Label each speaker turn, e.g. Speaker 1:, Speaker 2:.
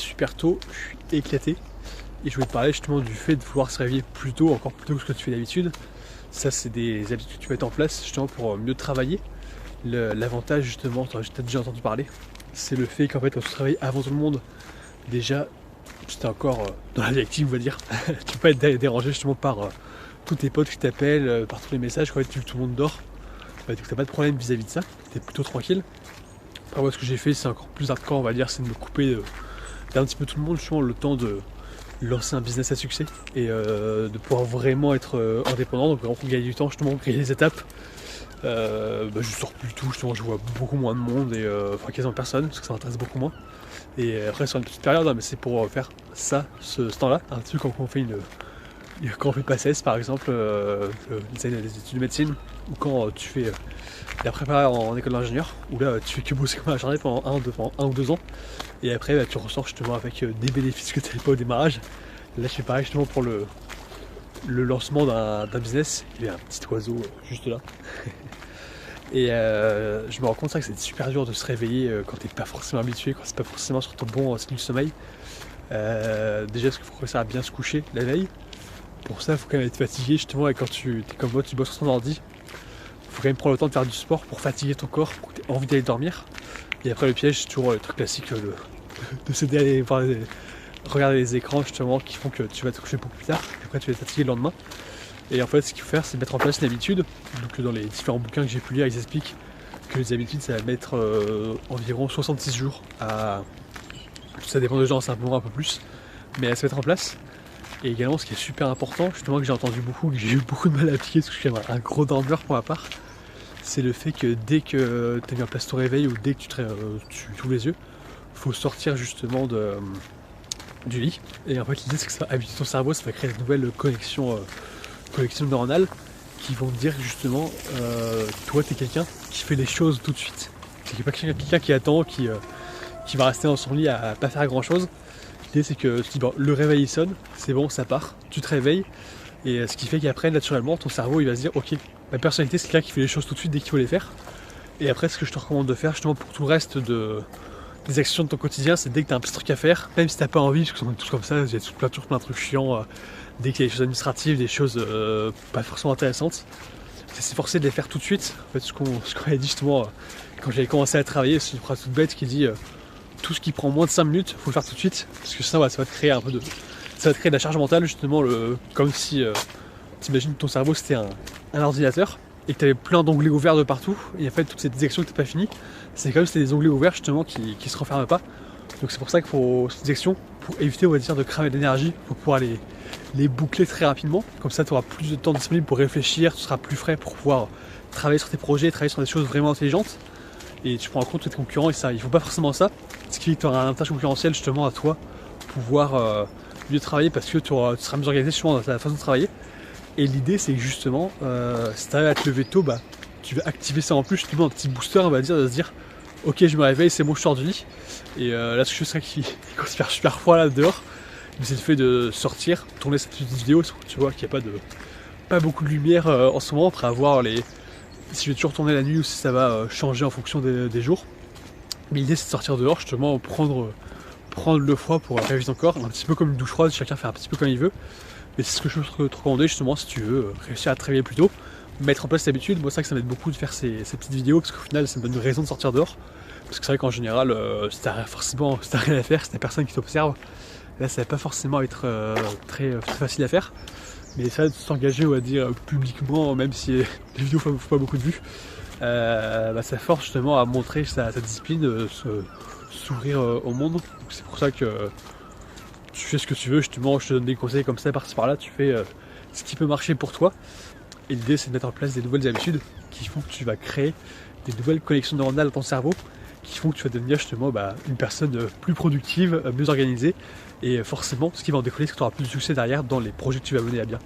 Speaker 1: super tôt, je suis éclaté. Et je voulais te parler justement du fait de vouloir se réveiller plus tôt, encore plus tôt que ce que tu fais d'habitude. Ça, c'est des habitudes que tu vas mettre en place justement pour mieux travailler. L'avantage justement, tu as peut-être déjà entendu parler, c'est le fait qu'en fait quand tu travailles avant tout le monde, déjà, c'était encore dans la vie active on va dire, tu peux pas être dérangé justement par tous tes potes qui t'appellent, par tous les messages, quand tout le monde dort. Bah, donc t'as pas de problème vis-à-vis de ça, t'es plutôt tranquille. Après moi ce que j'ai fait c'est encore plus hardcore on va dire, c'est de me couper d'un petit peu tout le monde, justement le temps de lancer un business à succès et de pouvoir vraiment être indépendant, donc vraiment pour gagner du temps justement, créer des étapes. Je sors plus tout, justement je vois beaucoup moins de monde et enfin quasiment personne parce que ça m'intéresse beaucoup moins. Et après sur une petite période, hein, mais c'est pour faire ça, ce temps-là, un truc quand on fait quand on fait PACES par exemple, les études de médecine, ou quand tu fais la prépa en école d'ingénieur, où là tu fais que bosser comme un acharné pendant un ou deux ans, et après tu ressors justement avec des bénéfices que tu n'avais pas au démarrage. Là je fais pareil justement pour le lancement d'un business. Il y a un petit oiseau juste là. Et je me rends compte que c'est super dur de se réveiller quand t'es pas forcément habitué, quand c'est pas forcément sur ton bon cycle du sommeil. Déjà parce qu'il faut réussir à bien se coucher la veille. Pour ça il faut quand même être fatigué justement, et quand tu es comme moi, tu bosses sur ton ordi, il faut quand même prendre le temps de faire du sport pour fatiguer ton corps, pour que tu aies envie d'aller dormir. Et après le piège, c'est toujours le truc classique de s'aider à aller regarder les écrans justement qui font que tu vas te coucher beaucoup plus tard, et après tu vas être fatigué le lendemain. Et en fait ce qu'il faut faire c'est mettre en place une habitude. Donc dans les différents bouquins que j'ai pu lire, ils expliquent que les habitudes ça va mettre environ 66 jours à... Ça dépend des gens, c'est un peu plus, mais à se mettre en place. Et également ce qui est super important, justement que j'ai entendu beaucoup, que j'ai eu beaucoup de mal à appliquer parce que je suis un gros dormeur pour ma part, c'est le fait que dès que tu as mis en place ton réveil ou dès que tu ouvres les yeux, il faut sortir justement du lit. Et en fait l'idée c'est que ça va habituer ton cerveau, ça va créer de nouvelles connexions neuronales qui vont te dire justement toi t'es quelqu'un qui fait les choses tout de suite. C'est pas quelqu'un qui attend, qui va rester dans son lit à pas faire grand chose. L'idée c'est que tu dis bon, le réveil il sonne, c'est bon, ça part, tu te réveilles, et ce qui fait qu'après naturellement ton cerveau il va se dire ok, ma personnalité c'est quelqu'un qui fait les choses tout de suite dès qu'il faut les faire. Et après ce que je te recommande de faire justement pour tout le reste des actions de ton quotidien, c'est dès que tu as un petit truc à faire, même si t'as pas envie, parce que sont tous comme ça, il y a toujours plein de trucs chiants, dès qu'il y a des choses administratives, des choses pas forcément intéressantes, c'est s'efforcer de les faire tout de suite. En fait ce qu'on avait dit justement quand j'avais commencé à travailler, c'est une phrase toute bête qui dit tout ce qui prend moins de 5 minutes, faut le faire tout de suite, parce que ça va te créer un peu ça va te créer de la charge mentale justement, comme si t'imagines ton cerveau c'était un ordinateur et que tu avais plein d'onglets ouverts de partout, et en fait toutes ces actions que tu n'as pas finies, c'est comme si c'était des onglets ouverts justement qui se referment pas. Donc c'est pour ça qu'il faut ces actions, pour éviter on va dire de cramer de l'énergie, pour pouvoir les boucler très rapidement, comme ça tu auras plus de temps disponible pour réfléchir, tu seras plus frais pour pouvoir travailler sur tes projets, travailler sur des choses vraiment intelligentes, et tu prends en compte tes concurrents, et ça, il faut pas forcément ça, ce qui fait que tu auras un avantage concurrentiel justement à toi, pouvoir mieux travailler, parce que tu seras mieux organisé justement dans ta façon de travailler. Et l'idée c'est que justement, si tu arrives à te lever tôt, bah, tu vas activer ça en plus, justement un petit booster on va dire, de se dire ok je me réveille, c'est bon je sors du lit. Et là ce que je serais qui considère super froid là dehors, c'est le fait de sortir, tourner cette petite vidéo, tu vois qu'il n'y a pas beaucoup de lumière en ce moment, après avoir si je vais toujours tourner la nuit ou si ça va changer en fonction des jours. Mais l'idée c'est de sortir dehors, justement prendre le froid pour réveiller ton corps, un petit peu comme une douche froide, chacun fait un petit peu comme il veut. Mais c'est ce que je peux te recommander justement si tu veux réussir à te réveiller plus tôt, mettre en place cette habitude. Moi c'est vrai que ça m'aide beaucoup de faire ces petites vidéos, parce qu'au final ça me donne une raison de sortir dehors. Parce que c'est vrai qu'en général, si t'as rien à faire, si t'as personne qui t'observe, là ça va pas forcément être très facile à faire. Mais ça, de s'engager on va dire publiquement, même si les vidéos font pas beaucoup de vues, ça force justement à montrer sa discipline, s'ouvrir au monde. Donc c'est pour ça que tu fais ce que tu veux, justement je te donne des conseils comme ça par-ci par-là, tu fais ce qui peut marcher pour toi. Et l'idée c'est de mettre en place des nouvelles habitudes qui font que tu vas créer des nouvelles connexions neuronales dans ton cerveau, qui font que tu vas devenir justement une personne plus productive, mieux organisée, et forcément ce qui va en découler c'est que tu auras plus de succès derrière dans les projets que tu vas mener à bien.